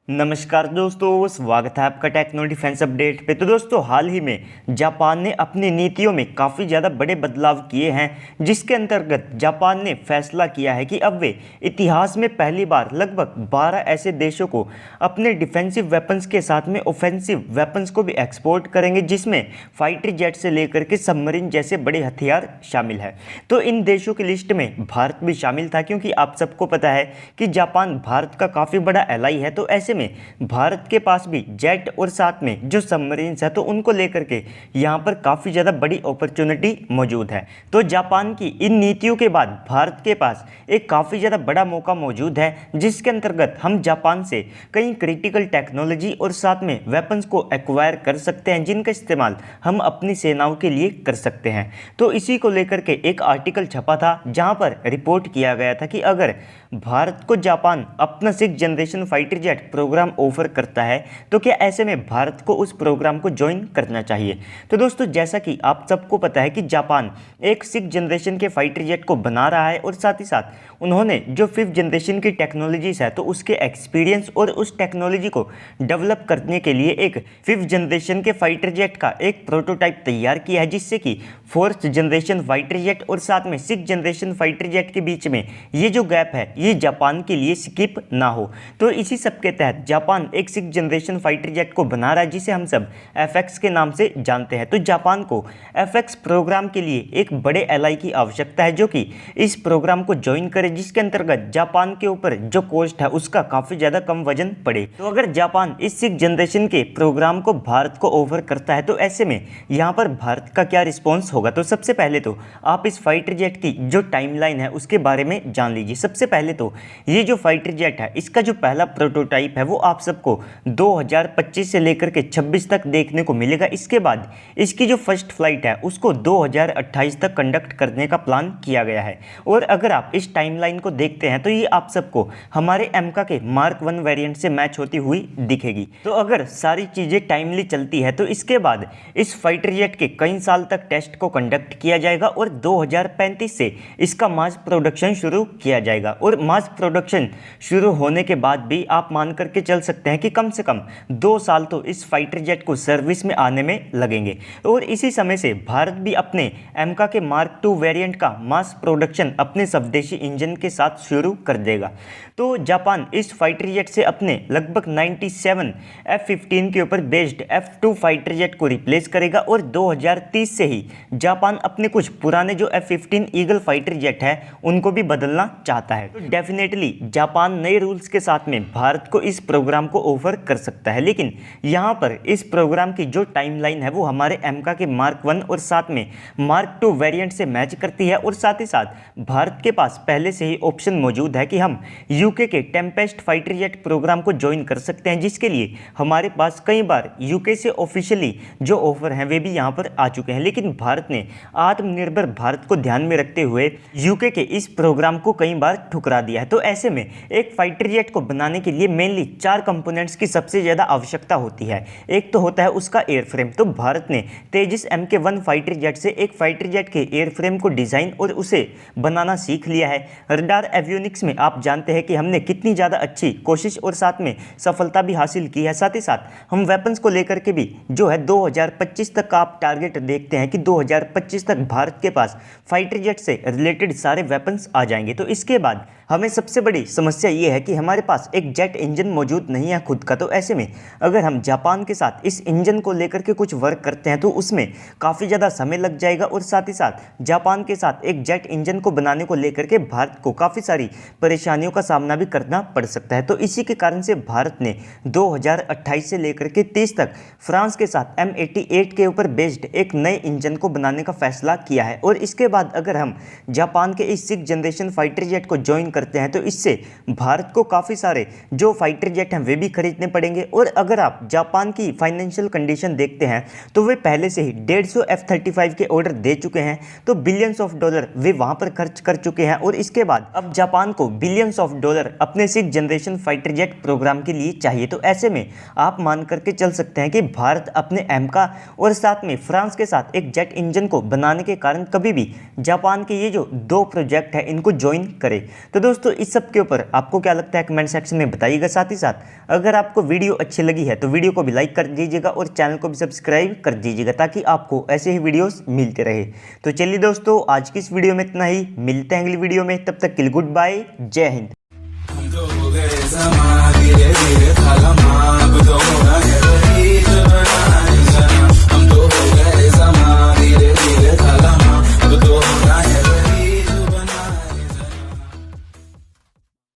नमस्कार दोस्तों, स्वागत है आपका टेक्नो डिफेंस अपडेट पे। तो दोस्तों, हाल ही में जापान ने अपनी नीतियों में काफ़ी ज़्यादा बड़े बदलाव किए हैं, जिसके अंतर्गत जापान ने फैसला किया है कि अब वे इतिहास में पहली बार लगभग 12 ऐसे देशों को अपने डिफेंसिव वेपन्स के साथ में ऑफेंसिव वेपन्स को भी एक्सपोर्ट करेंगे, जिसमें फाइटर जेट से लेकर के सबमरीन जैसे बड़े हथियार शामिल है। तो इन देशों की लिस्ट में भारत भी शामिल था, क्योंकि आप सबको पता है कि जापान भारत का काफ़ी बड़ा एलाई है। तो ऐसे में भारत के पास भी जेट और साथ में जो सबमरीन्स है, तो उनको लेकर के यहाँ पर काफ़ी ज़्यादा बड़ी अपॉर्चुनिटी मौजूद है। तो जापान की इन नीतियों के बाद भारत के पास एक काफ़ी ज़्यादा बड़ा मौका मौजूद है, जिसके अंतर्गत हम जापान से कई क्रिटिकल टेक्नोलॉजी और साथ में वेपन्स को एक्वायर कर सकते हैं, जिनका इस्तेमाल हम अपनी सेनाओं के लिए कर सकते हैं। तो इसी को लेकर के एक आर्टिकल छपा था, जहाँ पर रिपोर्ट किया गया था कि अगर भारत को जापान अपना 6th generation fighter jet program offer करता है, तो क्या ऐसे में भारत को उस प्रोग्राम को ज्वाइन करना चाहिए। तो दोस्तों, जैसा कि आप सबको पता है कि जापान एक 6th जनरेशन के फाइटर जेट को बना रहा है, और साथ ही साथ उन्होंने जो 5th जनरेशन की टेक्नोलॉजीज है, तो उसके एक्सपीरियंस और उस टेक्नोलॉजी को डेवलप करने के लिए एक 5th जनरेशन के फाइटर जेट का एक प्रोटोटाइप तैयार किया है, जिससे कि 4th जनरेशन फाइटर जेट और साथ में 6th जनरेशन फाइटर जेट के बीच में ये जो गैप है, ये जापान के लिए स्किप ना हो। तो इसी सब के तहत जापान एक 6th जनरेशन फाइटर जेट को बना रहा है, जिसे हम सब FX के नाम से जानते हैं। तो जापान को FX प्रोग्राम के लिए एक बड़े एलाई की आवश्यकता है, जो कि इस प्रोग्राम को ज्वाइन करे, जिसके अंतर्गत जापान के ऊपर जो कॉस्ट है उसका काफ़ी ज़्यादा कम वजन पड़े। तो अगर जापान इस 6th जनरेशन के प्रोग्राम को भारत को ऑफर करता है, तो ऐसे में यहाँ पर भारत का क्या रिस्पॉन्स होगा। तो सबसे पहले तो आप इस फाइटर जेट की जो टाइमलाइन है उसके बारे में जान लीजिए। सबसे पहले तो ये जो फाइटर जेट है, इसका जो पहला प्रोटोटाइप है वो आप सबको 2025 से लेकर के 26 तक देखने को मिलेगा। इसके बाद इसकी जो फर्स्ट फ्लाइट है उसको 2028 तक कंडक्ट करने का प्लान किया गया है। और अगर आप इस टाइमलाइन को देखते हैं, तो ये आप सबको हमारे एमका के मार्क 1 वेरिएंट से मैच होती हुई दिखेगी। तो अगर सारी चीज़ें टाइमली चलती है, तो इसके बाद इस फाइटर जेट के कई साल तक टेस्ट को कंडक्ट किया जाएगा, और 2035 से इसका मास प्रोडक्शन शुरू किया जाएगा। और मास प्रोडक्शन शुरू होने के बाद भी आप मान करके चल सकते हैं कि कम से कम 2 साल तो इस फाइटर जेट को सर्विस में आने में लगेंगे। और इसी समय से भारत भी अपने एमका के मार्क 2 वेरिएंट का मास प्रोडक्शन अपने स्वदेशी इंजन के साथ शुरू कर देगा। तो जापान इस फाइटर जेट से अपने लगभग 97 F-15 के ऊपर बेस्ड F-2 फाइटर जेट को रिप्लेस करेगा, और 2030 से ही जापान अपने कुछ पुराने जो F-15 ईगल फाइटर जेट है उनको भी बदलना चाहता है। तो डेफिनेटली जापान नए रूल्स के साथ में भारत को इस प्रोग्राम को ऑफर कर सकता है, लेकिन यहाँ पर इस प्रोग्राम की जो टाइमलाइन है वो हमारे एमका के मार्क 1 और साथ में मार्क 2 वेरिएंट से मैच करती है। और साथ ही साथ भारत के पास पहले से ही ऑप्शन मौजूद है कि हम यूके के टेम्पेस्ट फाइटर जेट प्रोग्राम को ज्वाइन कर सकते हैं, जिसके लिए हमारे पास कई बार यूके से ऑफिशियली जो ऑफर हैं वे भी यहाँ पर आ चुके हैं। लेकिन भारत ने आत्मनिर्भर भारत को ध्यान में रखते हुए यूके के इस प्रोग्राम को कई बार ठुकरा दिया है। तो ऐसे में एक फाइटर जेट को बनाने के लिए मेनली 4 कंपोनेंट्स की सबसे ज़्यादा आवश्यकता होती है। एक तो होता है उसका एयरफ्रेम। तो भारत ने तेजस Mk1 फाइटर जेट से एक फाइटर जेट के एयरफ्रेम को डिज़ाइन और उसे बनाना सीख लिया है। रडार एवियोनिक्स में आप जानते हैं कि हमने कितनी ज़्यादा अच्छी कोशिश और साथ में सफलता भी हासिल की है। साथ ही साथ हम वेपन्स को लेकर के भी जो है 2025 तक का आप टारगेट देखते हैं कि 2025 तक भारत के पास फाइटर जेट से रिलेटेड सारे वेपन्स आ जाएंगे। तो इसके बाद हमें सबसे बड़ी समस्या ये है कि हमारे पास एक जेट इंजन मौजूद नहीं है खुद का। तो ऐसे में अगर हम जापान के साथ इस इंजन को लेकर के कुछ वर्क करते हैं, तो उसमें काफ़ी ज़्यादा समय लग जाएगा, और साथ ही साथ जापान के साथ एक जेट इंजन को बनाने को लेकर के भारत को काफ़ी सारी परेशानियों का सामना भी करना पड़ सकता है। तो इसी के कारण से भारत ने 2028 से लेकर के 30 तक फ्रांस के साथ M88 के ऊपर बेस्ड एक नए इंजन को बनाने का फैसला किया है। और इसके बाद अगर हम जापान के इस 6th जनरेशन फाइटर जेट को ज्वाइन करते हैं, तो इससे भारत को काफ़ी सारे जो फाइटर जेट हैं वे भी खरीदने पड़ेंगे। और अगर आप जापान की फाइनेंशियल कंडीशन देखते हैं, तो वे पहले से ही 150 F-35 के ऑर्डर दे चुके हैं, तो बिलियंस ऑफ डॉलर वे वहाँ पर खर्च कर चुके हैं। और इसके बाद अब जापान को बिलियंस ऑफ डॉलर अपने 6th generation fighter jet programme के लिए चाहिए। तो ऐसे में आप मान करके चल सकते हैं कि भारत अपने एमका और साथ में फ्रांस के साथ एक जेट इंजन को बनाने के कारण कभी भी जापान के ये जो 2 प्रोजेक्ट है इनको ज्वाइन करे। तो दोस्तों इस सब के ऊपर आपको क्या लगता है कमेंट सेक्शन में बताइएगा। साथ ही साथ अगर आपको वीडियो अच्छी लगी है तो वीडियो को भी लाइक कर दीजिएगा और चैनल को भी सब्सक्राइब कर दीजिएगा ताकि आपको ऐसे ही वीडियोस मिलते रहे। तो चलिए दोस्तों आज की इस वीडियो में इतना ही, मिलते हैं अगली वीडियो में, तब तक के लिए गुड बाय, जय हिंद।